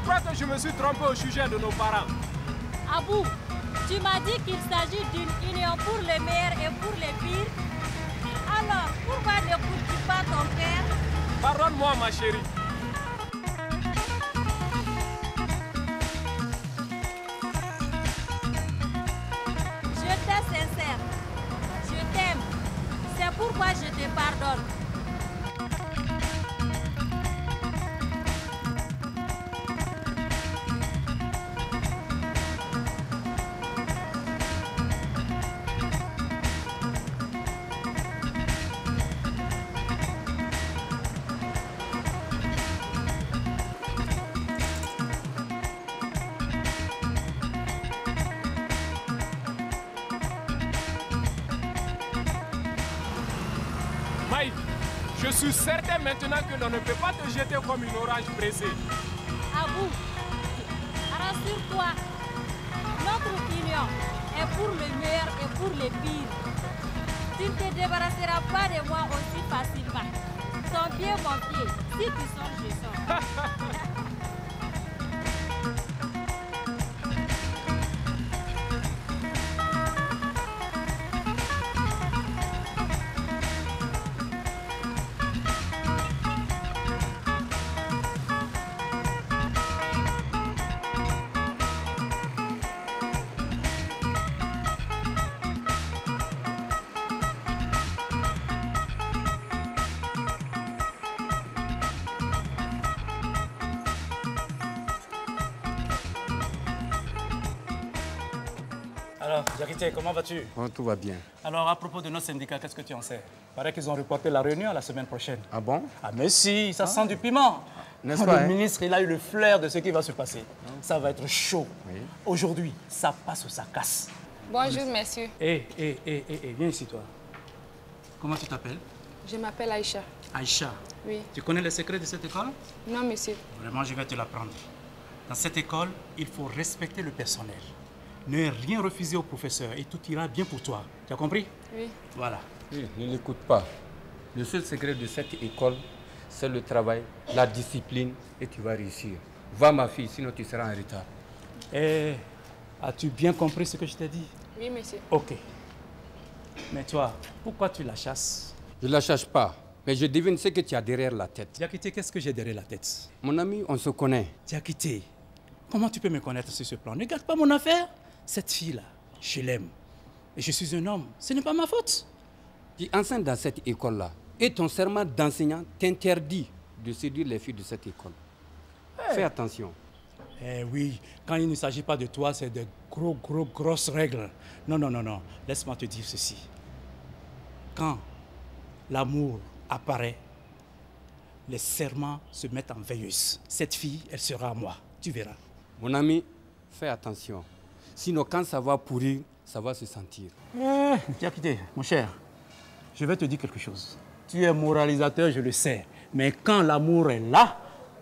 crois que je me suis trompé au sujet de nos parents. Abou, tu m'as dit qu'il s'agit d'une union pour les meilleurs et pour les pires. Alors, pourquoi n'écoutes-tu pas ton père? Pardonne-moi, ma chérie. J'étais sincère. Je t'aime. C'est pourquoi je te pardonne. Mike, je suis certain maintenant que l'on ne peut pas te jeter comme une orange pressée. Abou, rassure-toi. Notre opinion est pour le meilleur et pour les pires. Tu ne te débarrasseras pas de moi aussi facilement. Ton pied, mon pied. Si tu sors, je sors. Alors, Diakité, comment vas-tu? Oh, tout va bien. Alors, à propos de nos syndicats, qu'est-ce que tu en sais? Il paraît qu'ils ont reporté la réunion à la semaine prochaine. Ah bon? Ah mais si, ça sent du piment. N'est-ce pas, Le hein? ministre, il a eu le flair de ce qui va se passer. Ça va être chaud. Oui. Aujourd'hui, ça passe ou ça casse. Bonjour, messieurs. Viens ici, toi. Comment tu t'appelles? Je m'appelle Aïcha. Aïcha. Oui. Tu connais les secrets de cette école? Non, monsieur. Vraiment, je vais te l'apprendre. Dans cette école, il faut respecter le personnel. Ne rien refuser au professeur et tout ira bien pour toi. Tu as compris? Oui. Voilà. Oui, ne l'écoute pas. Le seul secret de cette école, c'est le travail, la discipline et tu vas réussir. Va ma fille, sinon tu seras en retard. As-tu bien compris ce que je t'ai dit? Oui, monsieur. Ok. Mais toi, pourquoi tu la chasses? Je ne la cherche pas, mais je devine ce que tu as derrière la tête. Diakité, qu'est-ce que j'ai derrière la tête? Mon ami, on se connaît. Diakité, comment tu peux me connaître sur ce plan? Ne garde pas mon affaire. Cette fille-là, je l'aime. Et je suis un homme. Ce n'est pas ma faute. Tu enseignes dans cette école-là. Et ton serment d'enseignant t'interdit de séduire les filles de cette école. Fais attention. Eh oui, quand il ne s'agit pas de toi, c'est de grosses règles. Non. Laisse-moi te dire ceci. Quand l'amour apparaît, les serments se mettent en veilleuse. Cette fille, elle sera à moi. Tu verras. Mon ami, fais attention. Sinon, quand ça va pourrir, ça va se sentir. Diakité, mon cher, je vais te dire quelque chose. Tu es moralisateur, je le sais. Mais quand l'amour est là,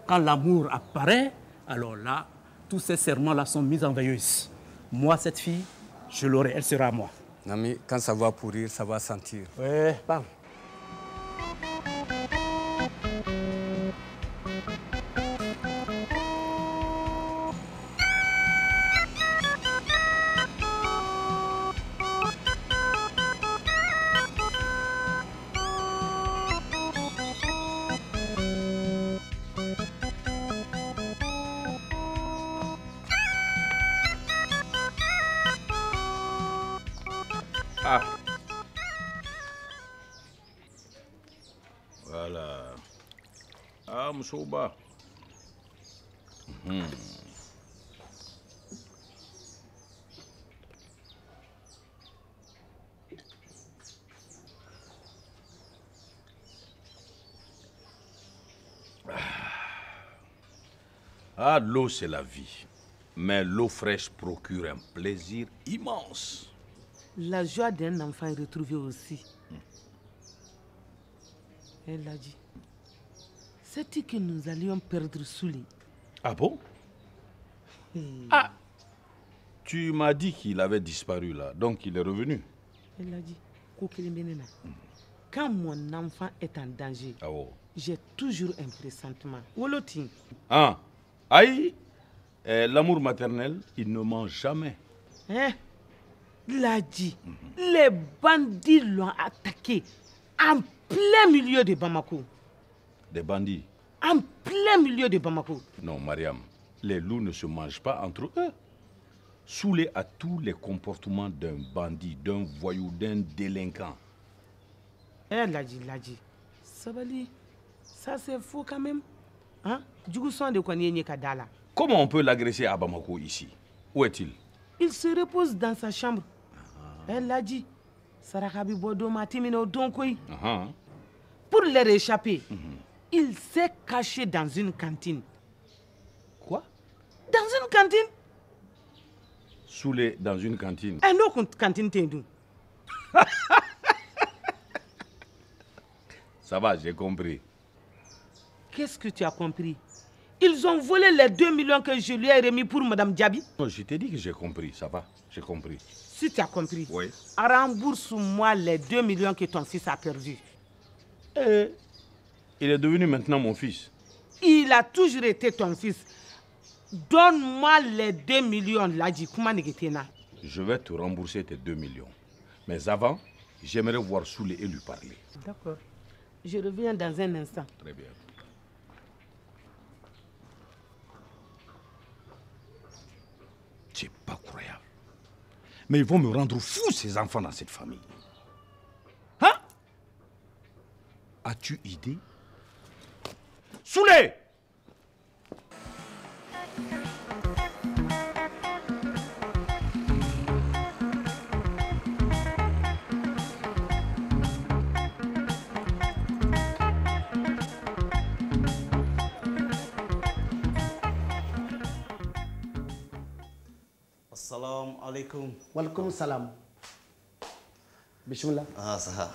quand l'amour apparaît, alors là, tous ces serments-là sont mis en veilleuse. Moi, cette fille, je l'aurai, elle sera à moi. Mon ami, quand ça va pourrir, ça va sentir. Ouais, parle. Ah. Voilà. Ah, Moussouba. Ah, l'eau, c'est la vie. Mais l'eau fraîche procure un plaisir immense. La joie d'un enfant est retrouvée aussi. Elle a dit. Sais-tu que nous allions perdre Souli? Ah bon? Ah, tu m'as dit qu'il avait disparu là, donc il est revenu. Elle a dit. Quand mon enfant est en danger, Ah oh. j'ai toujours un pressentiment. Woloti. Ah, aïe, L'amour maternel, il ne ment jamais. Hein? Ladji, les bandits l'ont attaqué en plein milieu de Bamako. Des bandits? En plein milieu de Bamako. Non, Mariam, les loups ne se mangent pas entre eux. Soulé à tous les comportements d'un bandit, d'un voyou, d'un délinquant. Ladji, Sabali, ça c'est faux quand même. Hein? Comment on peut l'agresser à Bamako ici? Où est-il? Il se repose dans sa chambre. Elle l'a dit. Pour les réchapper, il s'est caché dans une cantine. Quoi? Dans une cantine? Soulé dans une cantine? Un autre cantine t'endou. Ça va, j'ai compris. Qu'est-ce que tu as compris? Ils ont volé les 2 millions que je lui ai remis pour Madame Diaby. Non, je t'ai dit que j'ai compris, ça va, j'ai compris. Si tu as compris, oui. Rembourse-moi les 2 millions que ton fils a perdus. Il est devenu maintenant mon fils. Il a toujours été ton fils. Donne-moi les 2 millions, Ladji. Je vais te rembourser tes 2 millions. Mais avant, j'aimerais voir Soulé et lui parler. D'accord. Je reviens dans un instant. Très bien. C'est pas croyable. Mais ils vont me rendre fou, ces enfants dans cette famille. Hein? As-tu idée? Soulé! Assalamu alaikum. Walaikum salam. Bismillah. Ah, ça va.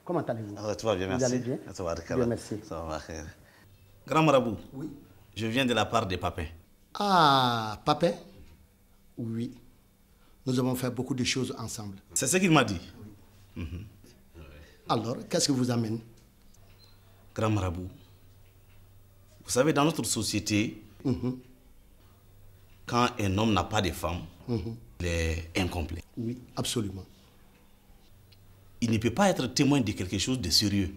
Comment allez-vous? Tout va bien, merci. Vous allez bien? Ça va, bien, merci. Ça va. Grand marabout. Oui. Je viens de la part des papins. Ah, Papin? Oui. Nous avons fait beaucoup de choses ensemble. C'est ce qu'il m'a dit. Oui. Alors, qu'est-ce que vous amène? Grand marabout, vous savez, dans notre société, quand un homme n'a pas de femme, il est incomplet. Oui, absolument. Il ne peut pas être témoin de quelque chose de sérieux.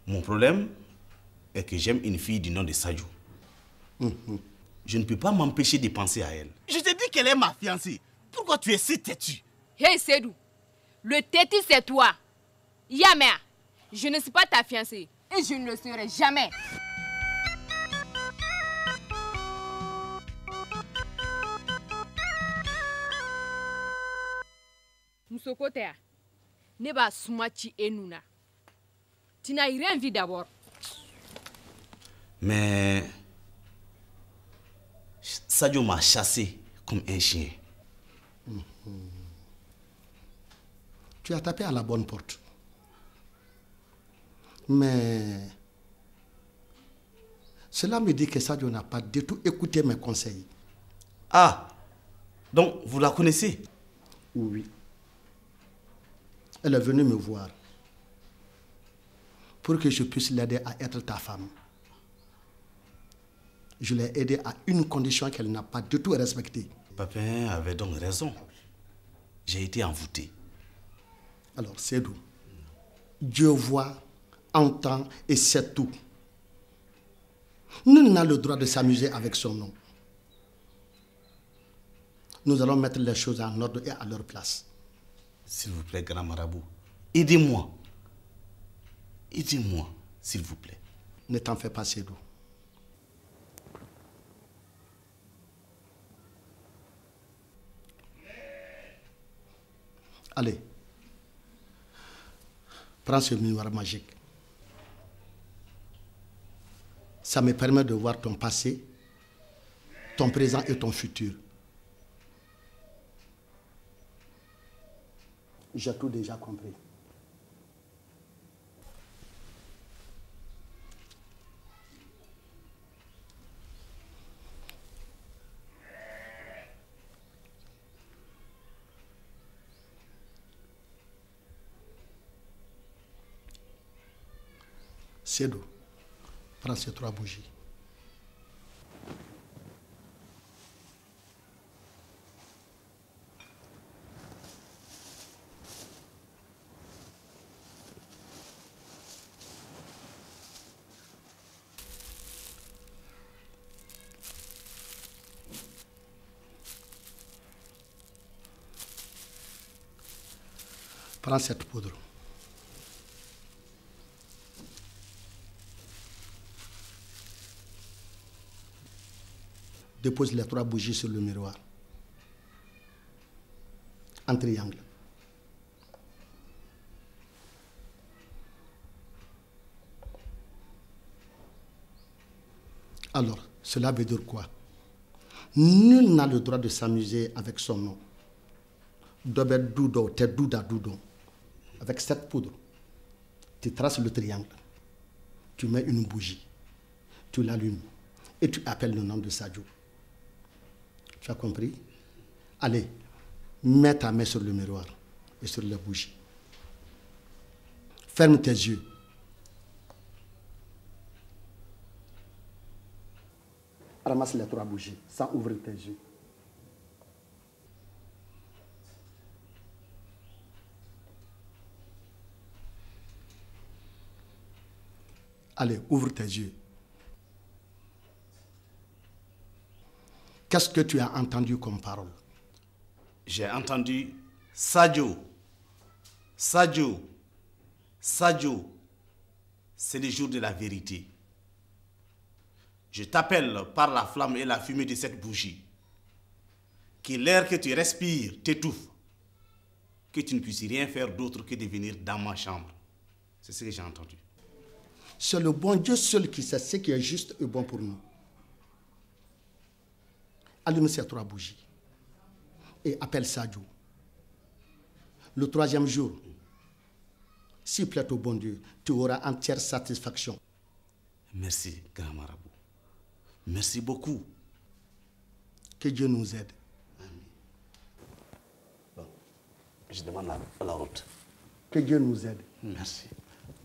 Mon problème est que j'aime une fille du nom de Sadio. Je ne peux pas m'empêcher de penser à elle. Je te dis qu'elle est ma fiancée. Pourquoi tu es si têtu? Hey Sédou, le têtu c'est toi. Yamea, je ne suis pas ta fiancée et je ne le serai jamais. Musokotea, ne ba sumachi enuna. Tu n'as rien vu d'abord. Mais Sadio m'a chassé comme un chien. Tu as tapé à la bonne porte. Mais cela me dit que Sadio n'a pas du tout écouté mes conseils. Ah, donc vous la connaissez? Oui. Elle est venue me voir pour que je puisse l'aider à être ta femme. Je l'ai aidée à une condition qu'elle n'a pas du tout respectée. Papin avait donc raison. J'ai été envoûté. Alors, c'est d'où? Dieu voit, entend et sait tout. Nul n'a le droit de s'amuser avec son nom. Nous allons mettre les choses en ordre et à leur place. S'il vous plaît, grand marabout, aidez-moi. Aidez-moi, s'il vous plaît. Ne t'en fais pas, Sédou. Allez, prends ce miroir magique. Ça me permet de voir ton passé, ton présent et ton futur. J'ai tout déjà compris. Sédou, Prends ces 3 bougies. Prends cette poudre. Dépose les 3 bougies sur le miroir. En triangle. Alors, cela veut dire quoi? Nul n'a le droit de s'amuser avec son nom. Dobet Doudo, te Douda Doudo. Avec cette poudre, tu traces le triangle, tu mets une bougie, tu l'allumes et tu appelles le nom de Sadio. Tu as compris? Allez, mets ta main sur le miroir et sur la bougie. Ferme tes yeux. Ramasse les 3 bougies sans ouvrir tes yeux. Allez, ouvre tes yeux. Qu'est-ce que tu as entendu comme parole? J'ai entendu Sadio, Sadio, Sadio. C'est le jour de la vérité. Je t'appelle par la flamme et la fumée de cette bougie. Que l'air que tu respires t'étouffe. Que tu ne puisses rien faire d'autre que de venir dans ma chambre. C'est ce que j'ai entendu. C'est le bon Dieu seul qui sait ce qui est juste et bon pour nous. Allume ces 3 bougies et appelle Sadio. Le 3e jour, s'il plaît au bon Dieu, tu auras entière satisfaction. Merci, grand marabout. Merci beaucoup. Que Dieu nous aide. Bon, je demande la route. Que Dieu nous aide. Merci.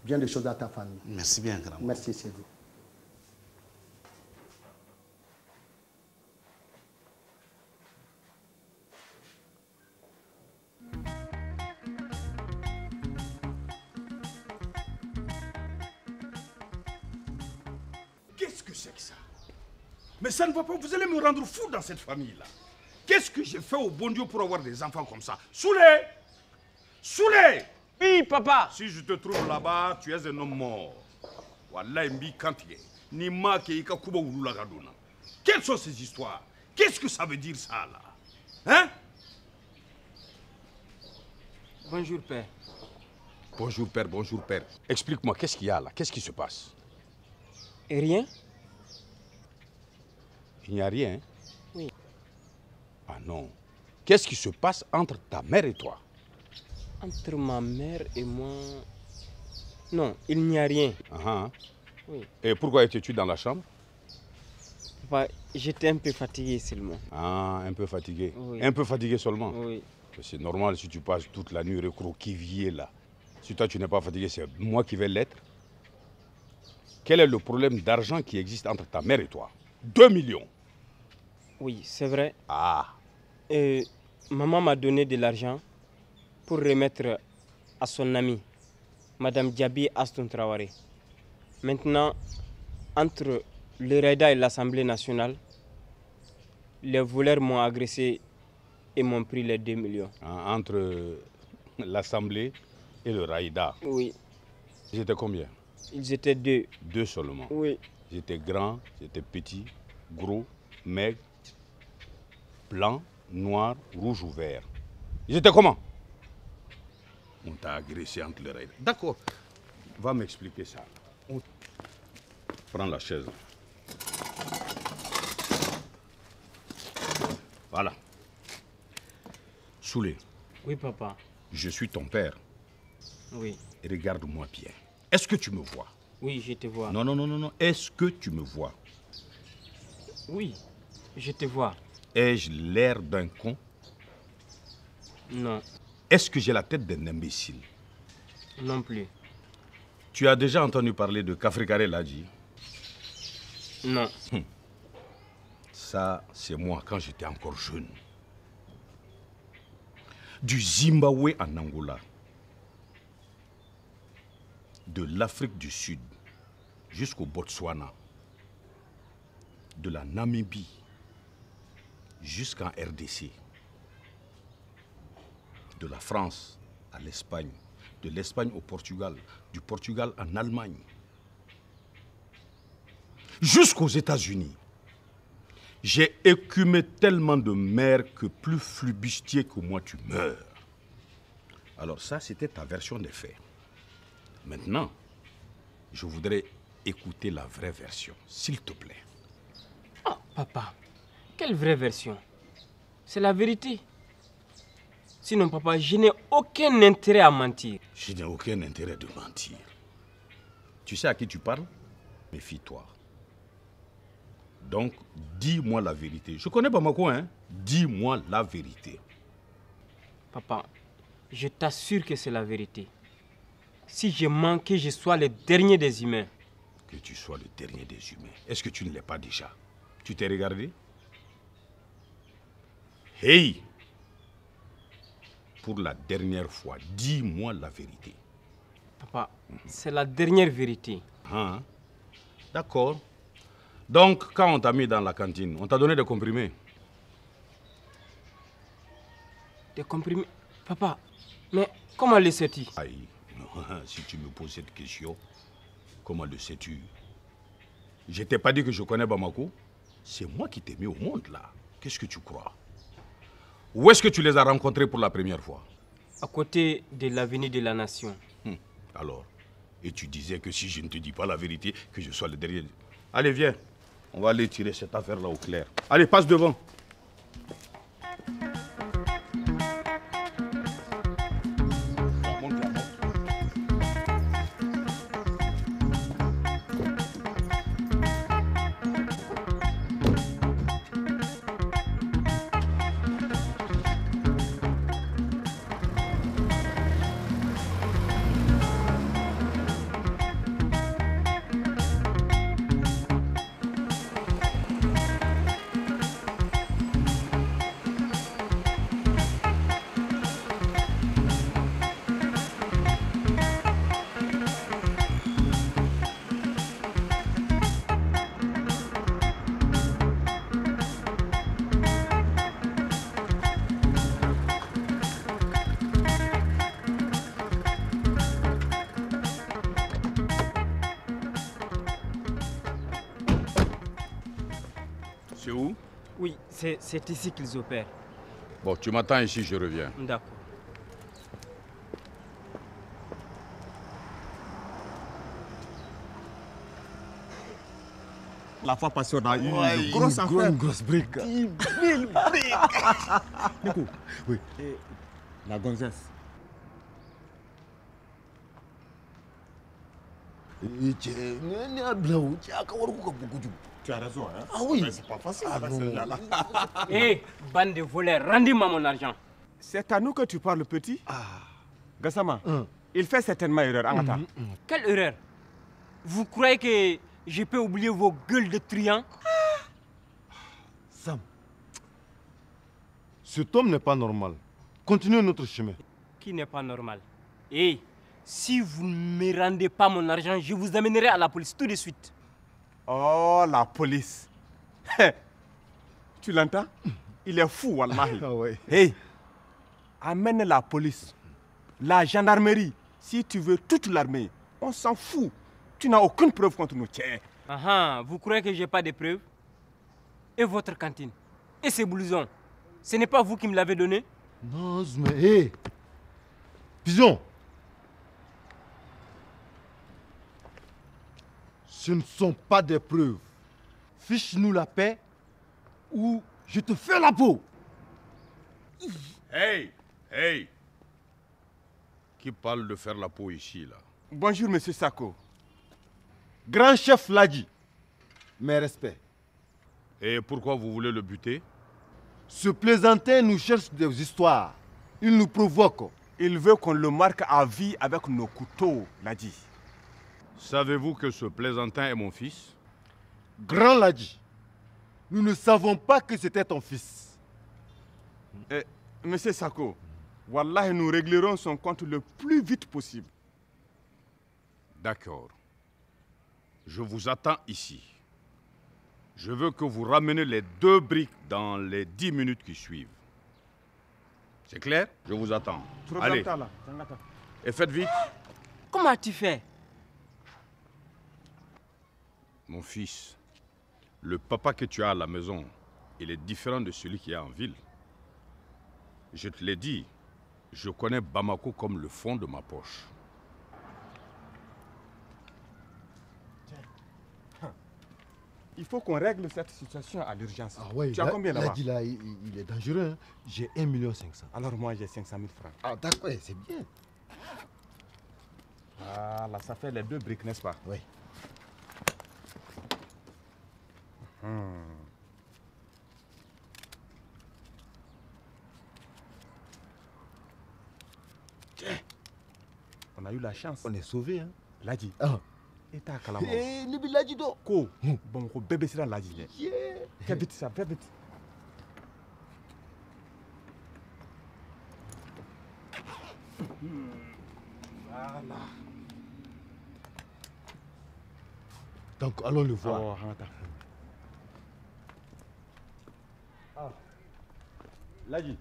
Bien des choses à ta famille. Merci bien, grand. Merci, c'est vous. Qu'est-ce que c'est que ça? Mais ça ne va pas, vous allez me rendre fou dans cette famille-là. Qu'est-ce que j'ai fait au bon Dieu pour avoir des enfants comme ça? Soulé! Soulé! Oui, papa. Si je te trouve là-bas, tu es un homme mort. Wallah, mbi kantiye. Ni ma ke ika kuba wulula gadona. Quelles sont ces histoires? Qu'est-ce que ça veut dire ça là? Hein? Bonjour, père. Bonjour, père, bonjour, père. Explique-moi, qu'est-ce qu'il y a là? Qu'est-ce qui se passe? Et rien? Il n'y a rien? Oui. Ah non. Qu'est-ce qui se passe entre ta mère et toi? Entre ma mère et moi... Non, il n'y a rien. Oui. Et pourquoi étais-tu dans la chambre? Papa, j'étais un peu fatigué seulement. Ah, un peu fatigué. Oui. Un peu fatigué seulement? Oui. C'est normal si tu passes toute la nuit recroquevillé là. Si toi tu n'es pas fatigué, c'est moi qui vais l'être. Quel est le problème d'argent qui existe entre ta mère et toi? 2 millions. Oui, c'est vrai. Ah. Maman m'a donné de l'argent pour remettre à son amie, Madame Diaby Aston Traoré. Maintenant, entre le REDA et l'Assemblée nationale, les voleurs m'ont agressé et m'ont pris les 2 millions. Ah, entre l'Assemblée et le RAIDA? Oui. Ils étaient combien? Ils étaient 2. 2 seulement? Oui. J'étais grand, j'étais petit, gros, maigre, blanc, noir, rouge ou vert. Ils étaient comment? On t'a agressé entre les règles. D'accord. Va m'expliquer ça. Prends la chaise. Voilà. Soulé. Oui, papa. Je suis ton père. Oui. Regarde-moi bien. Est-ce que tu me vois? Oui, je te vois. Non, non, non, non, non. Est-ce que tu me vois? Oui, je te vois. Ai-je l'air d'un con? Non. Est-ce que j'ai la tête d'un imbécile? Non plus. Tu as déjà entendu parler de Kafrikare Ladji? Non. Ça, c'est moi quand j'étais encore jeune. Du Zimbabwe en Angola. De l'Afrique du Sud jusqu'au Botswana. De la Namibie jusqu'en RDC. De la France à l'Espagne. De l'Espagne au Portugal. Du Portugal en Allemagne. Jusqu'aux États-Unis. J'ai écumé tellement de mers que plus flibustier que moi tu meurs. Alors ça, c'était ta version des faits. Maintenant, je voudrais écouter la vraie version, s'il te plaît. Ah, papa, quelle vraie version? C'est la vérité. Sinon, papa, je n'ai aucun intérêt à mentir. Je n'ai aucun intérêt de mentir. Tu sais à qui tu parles? Méfie-toi. Donc, dis-moi la vérité. Je connais Bamako, hein? Dis-moi la vérité. Papa, je t'assure que c'est la vérité. Si je mens, que je sois le dernier des humains. Que tu sois le dernier des humains. Est-ce que tu ne l'es pas déjà? Tu t'es regardé? Hey! Pour la dernière fois, dis-moi la vérité. Papa, c'est la dernière vérité. Ah, d'accord. Donc, quand on t'a mis dans la cantine, on t'a donné des comprimés? Des comprimés? Papa, mais comment le sais-tu? Aïe, si tu me poses cette question, comment le sais-tu? Je t'ai pas dit que je connais Bamako? C'est moi qui t'ai mis au monde là. Qu'est-ce que tu crois? Où est-ce que tu les as rencontrés pour la première fois? À côté de l'avenue de la Nation. Alors, et tu disais que si je ne te dis pas la vérité, que je sois le dernier. Allez, viens. On va aller tirer cette affaire-là au clair. Allez, passe devant. C'est où? Oui, c'est ici qu'ils opèrent. Bon, tu m'attends ici, je reviens. D'accord. La fois passée, on a eu une grosse affaire. Une grosse brique. 10 000 briques. Nico, oui. Et la gonzesse. Tu as raison, hein? Ah oui. Mais c'est pas facile. Ah avec non. celle-là. Hé, bande de voleurs, rendez-moi mon argent. C'est à nous que tu parles, petit? Gassama, il fait certainement erreur. Angata. Quelle erreur? Vous croyez que je peux oublier vos gueules de truands? Sam, cet homme n'est pas normal. Continuez notre chemin. Qui n'est pas normal? Hé, si vous ne me rendez pas mon argent, je vous amènerai à la police tout de suite. Oh, la police. Tu l'entends? Il est fou, wallahi. Hey, amène la police, la gendarmerie. Si tu veux toute l'armée, on s'en fout. Tu n'as aucune preuve contre nous. Tiens. Ah, vous croyez que j'ai pas de preuves? Et votre cantine? Et ces blousons? Ce n'est pas vous qui me l'avez donné? Non, mais hé, Pigeon. Ce ne sont pas des preuves. Fiche-nous la paix ou je te fais la peau. Hey, hey. Qui parle de faire la peau ici, là? Bonjour, monsieur Sako. Grand chef l'a dit. Mes respects. Et pourquoi vous voulez le buter? Ce plaisantin nous cherche des histoires. Il nous provoque. Il veut qu'on le marque à vie avec nos couteaux, l'a dit. Savez-vous que ce plaisantin est mon fils? Grand Ladji, nous ne savons pas que c'était ton fils. Monsieur Sako, Wallah, nous réglerons son compte le plus vite possible. D'accord. Je vous attends ici. Je veux que vous rameniez les 2 briques dans les 10 minutes qui suivent. C'est clair? Je vous attends. Allez. Et faites vite. Comment as-tu fait? Mon fils, le papa que tu as à la maison, il est différent de celui qui est en ville. Je te l'ai dit, je connais Bamako comme le fond de ma poche. Il faut qu'on règle cette situation à l'urgence. Ah ouais, tu as combien là-bas? Là, il est dangereux. Hein. J'ai 1,5 million. Alors moi, j'ai 500 000 francs. Ah d'accord, c'est bien. Ah là, ça fait les 2 briques, n'est-ce pas? Oui. On a eu la chance. On est sauvés. Hein. Ladji. Ah. Et t'as kalama. Eh, ne bi Ladji do. Ko. Bon, ko bébé sera Ladji. Yeah. Fais vite ça, fais vite. Voilà. Donc allons le voir. Oh, ah. Ladji.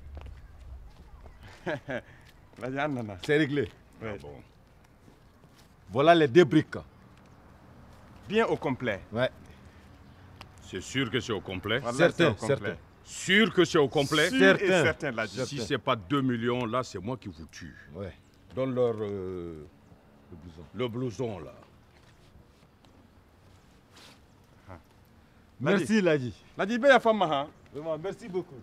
Ladji, ananas. C'est réglé. Ouais. Ah bon. Voilà les 2 briques. Bien au complet. Ouais. C'est sûr que c'est au complet? Voilà, certain, c'est au complet. certain. Sûr que c'est au complet? Sûr et certain, Ladji. Si ce n'est pas 2 millions, là, c'est moi qui vous tue. Ouais. Donne leur le blouson, là. Merci Ladji. Ladji, ben ya femme, hein? Vraiment, merci beaucoup.